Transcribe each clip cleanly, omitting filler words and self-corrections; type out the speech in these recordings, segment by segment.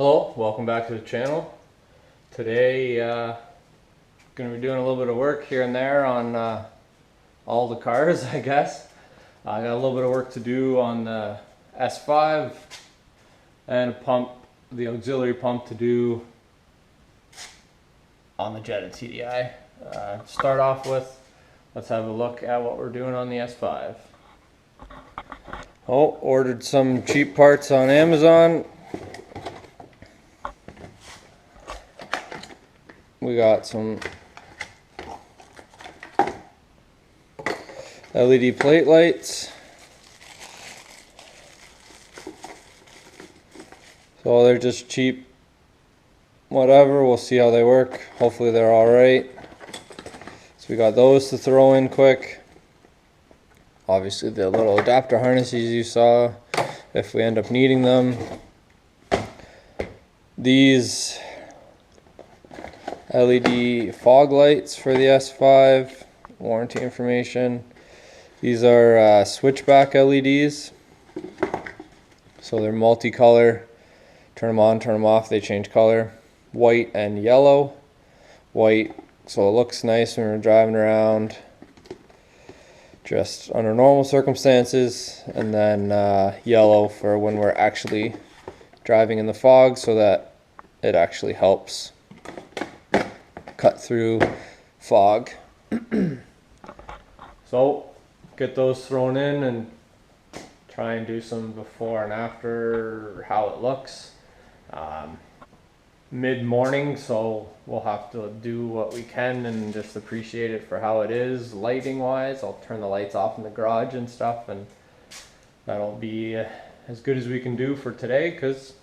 Hello, welcome back to the channel. Today, going to be doing a little bit of work here and there on all the cars, I guess. I got a little bit of work to do on the S5 and a pump, the auxiliary pump to do on the Jetta TDI. To start off with, let's have a look at what we're doing on the S5. Oh, ordered some cheap parts on Amazon. We got some LED plate lights. So they're just cheap, whatever. We'll see how they work. Hopefully they're alright. So we got those to throw in quick. Obviously the little adapter harnesses you saw, if we end up needing them. These LED fog lights for the S5, warranty information. These are switchback LEDs, so they're multicolor. Turn them on, turn them off, they change color. White and yellow. White, so it looks nice when we're driving around, just under normal circumstances, and then yellow for when we're actually driving in the fog, so that it actually helps cut through fog. So get those thrown in and try and do some before and after how it looks. Mid-morning, so we'll have to do what we can and just appreciate it for how it is lighting wise. I'll turn the lights off in the garage and stuff, and that'll be as good as we can do for today, because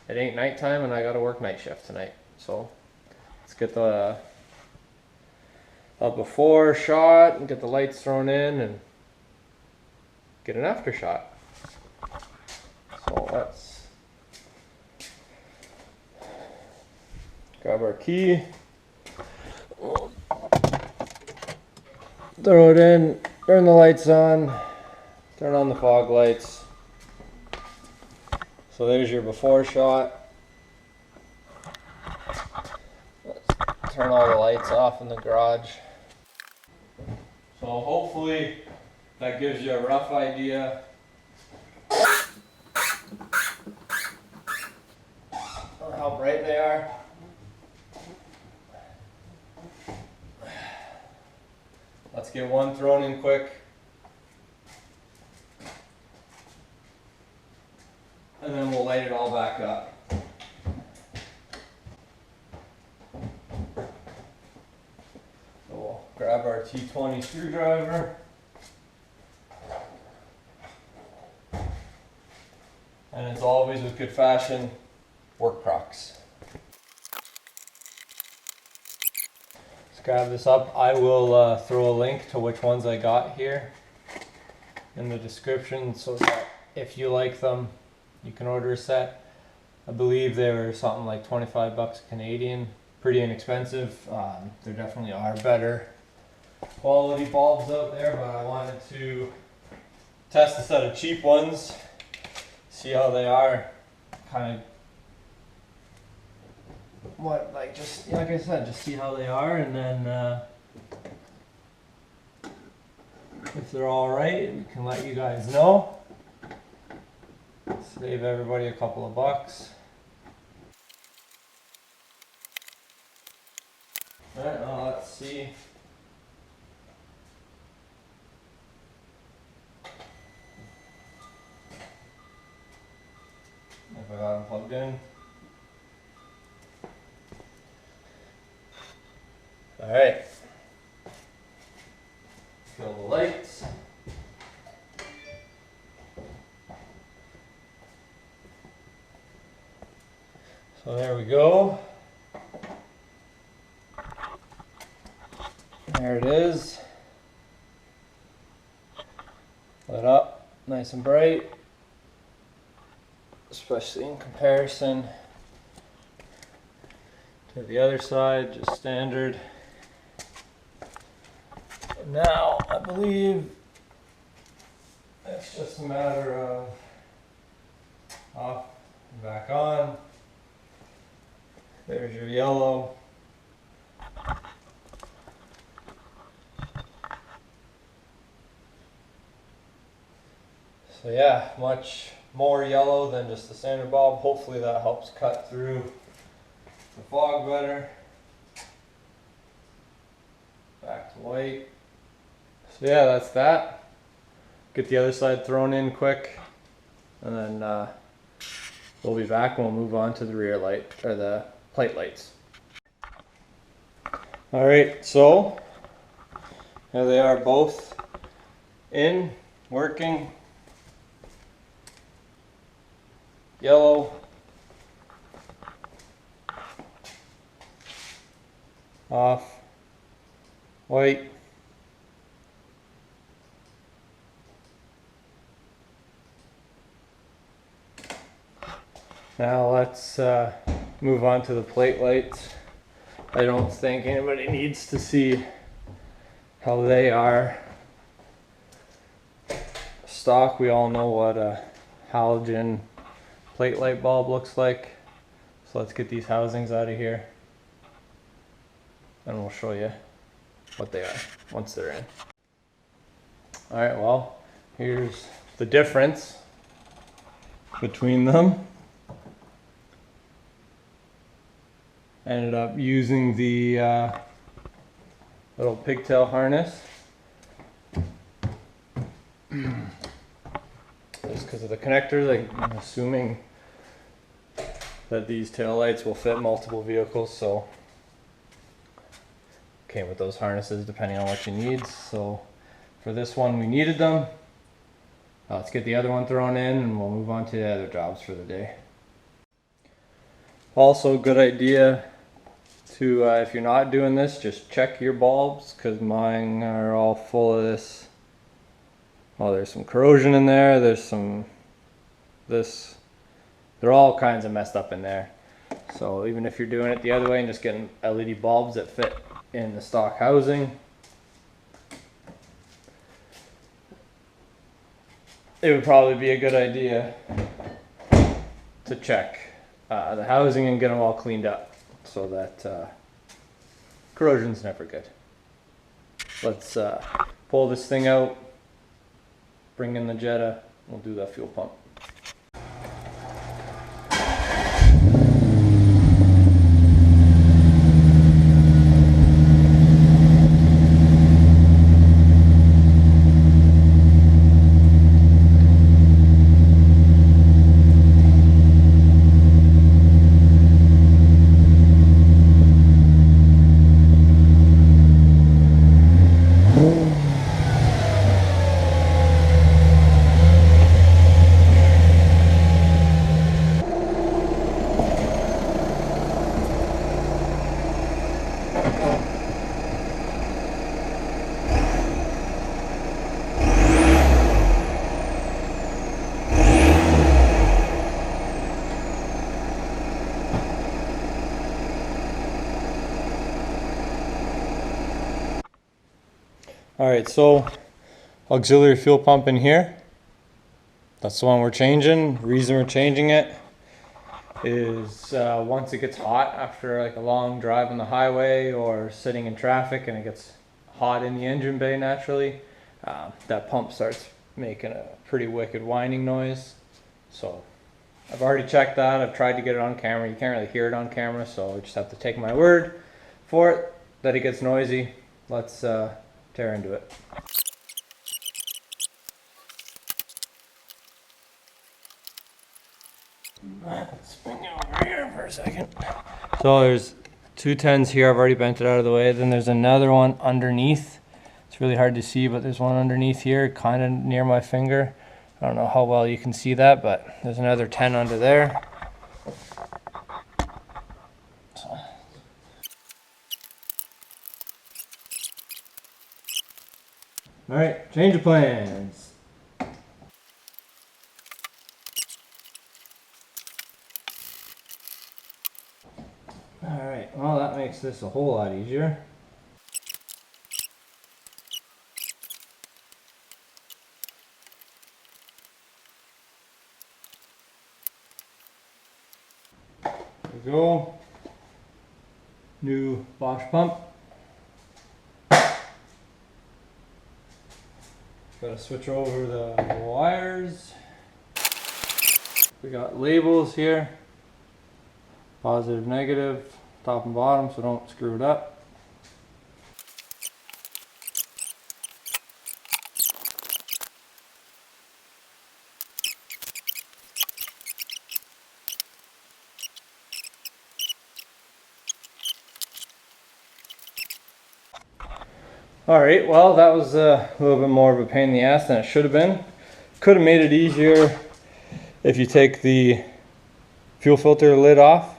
it ain't nighttime and I gotta work night shift tonight. So let's get the before shot and get the lights thrown in and get an after shot. So let's grab our key, throw it in, turn the lights on, turn on the fog lights. So there's your before shot. Let's turn all the lights off in the garage. So hopefully that gives you a rough idea on how bright they are. Let's get one thrown in quick. And then we'll light it all back up. So we'll grab our T20 screwdriver. And as always with good fashion, work Crocs. Let's grab this up. I will throw a link to which ones I got here in the description, so that if you like them, you can order a set. I believe they were something like 25 bucks Canadian. Pretty inexpensive. There definitely are better quality bulbs out there, but I wanted to test a set of cheap ones, see how they are, kind of what, like, just like I said, just see how they are, and then if they're all right, we can let you guys know. Save everybody a couple of bucks. Alright, now let's see. If I got them plugged in. Alright. Kill the lights. So there we go. There it is. Lit up, nice and bright. Especially in comparison to the other side, just standard. Now, I believe it's just a matter of off and back on. There's your yellow. So yeah, much more yellow than just the standard bulb. Hopefully that helps cut through the fog better. Back to white. So yeah, that's that. Get the other side thrown in quick, and then we'll be back and we'll move on to the rear light, or the plate lights. Alright, so here they are both in, working. Yellow, off, white, now let's move on to the plate lights. I don't think anybody needs to see how they are. Stock, we all know what a halogen plate light bulb looks like. So let's get these housings out of here and we'll show you what they are once they're in. Alright, well, here's the difference between them. Ended up using the little pigtail harness just because of the connectors. I'm assuming that these tail lights will fit multiple vehicles, so came with those harnesses depending on what you need. So for this one we needed them. Let's get the other one thrown in and we'll move on to the other jobs for the day. Also, good idea to, if you're not doing this, just check your bulbs, because mine are all full of this. Oh, there's some corrosion in there, there's some this, they're all kinds of messed up in there. So even if you're doing it the other way and just getting LED bulbs that fit in the stock housing, it would probably be a good idea to check the housing and get them all cleaned up so that corrosion's never good. Let's pull this thing out, bring in the Jetta, we'll do the fuel pump. Alright, so auxiliary fuel pump in here. That's the one we're changing. The reason we're changing it is once it gets hot after like a long drive on the highway or sitting in traffic and it gets hot in the engine bay naturally, that pump starts making a pretty wicked whining noise. So I've already checked that. I've tried to get it on camera. You can't really hear it on camera, so I just have to take my word for it that it gets noisy. Let's tear into it. Let's bring it over here for a second. So there's 210s here. I've already bent it out of the way. Then there's another one underneath. It's really hard to see, but there's one underneath here, kind of near my finger. I don't know how well you can see that, but there's another 10 under there. All right, change of plans. All right, well, that makes this a whole lot easier. There we go. new Bosch pump. Gotta switch over the wires. We got labels here, positive, negative, top and bottom, so don't screw it up. Alright, well that was a little bit more of a pain in the ass than it should have been. Could have made it easier if you take the fuel filter lid off,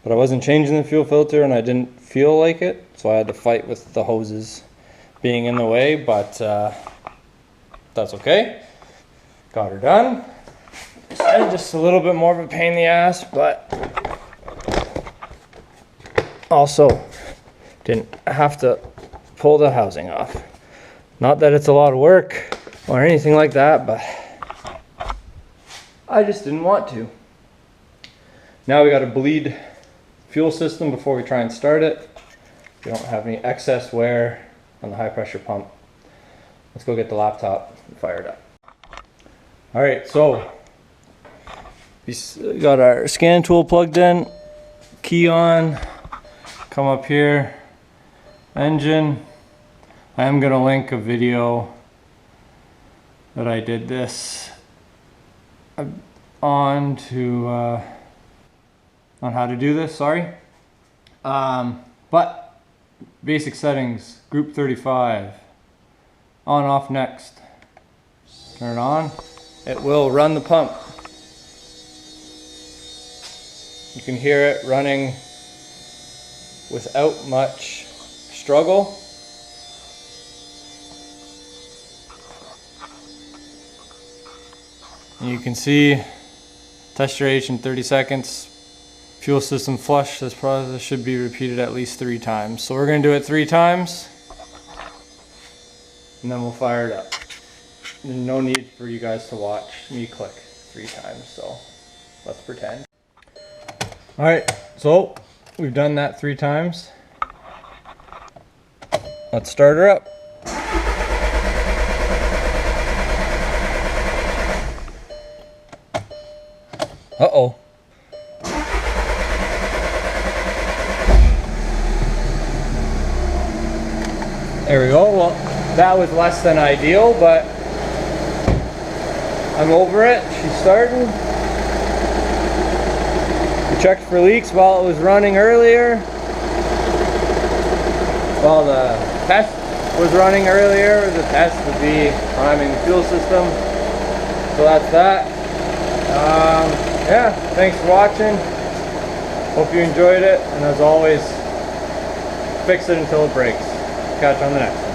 but I wasn't changing the fuel filter and I didn't feel like it, so I had to fight with the hoses being in the way, but that's okay. Got her done. Just a little bit more of a pain in the ass, but also didn't have to pull the housing off. Not that it's a lot of work or anything like that, but I just didn't want to. Now we got to bleed fuel system before we try and start it. We don't have any excess wear on the high pressure pump. Let's go get the laptop and fire it up. All right, so we got our scan tool plugged in, key on, come up here, engine. I am going to link a video that I did this on how to do this, sorry. But basic settings, group 35, on, off, next. Turn it on. It will run the pump. You can hear it running without much struggle. And you can see test duration 30 seconds. Fuel system flush. This should be repeated at least 3 times. So we're going to do it 3 times, and then we'll fire it up. There's no need for you guys to watch me click 3 times, so let's pretend. Alright, so we've done that 3 times. Let's start her up. Uh-oh. There we go. Well, that was less than ideal, but I'm over it. She's starting. We checked for leaks while it was running earlier. While the test was running earlier, the test would be priming the fuel system. So that's that. Yeah, thanks for watching. Hope you enjoyed it, and as always, fix it until it breaks. Catch you on the next one.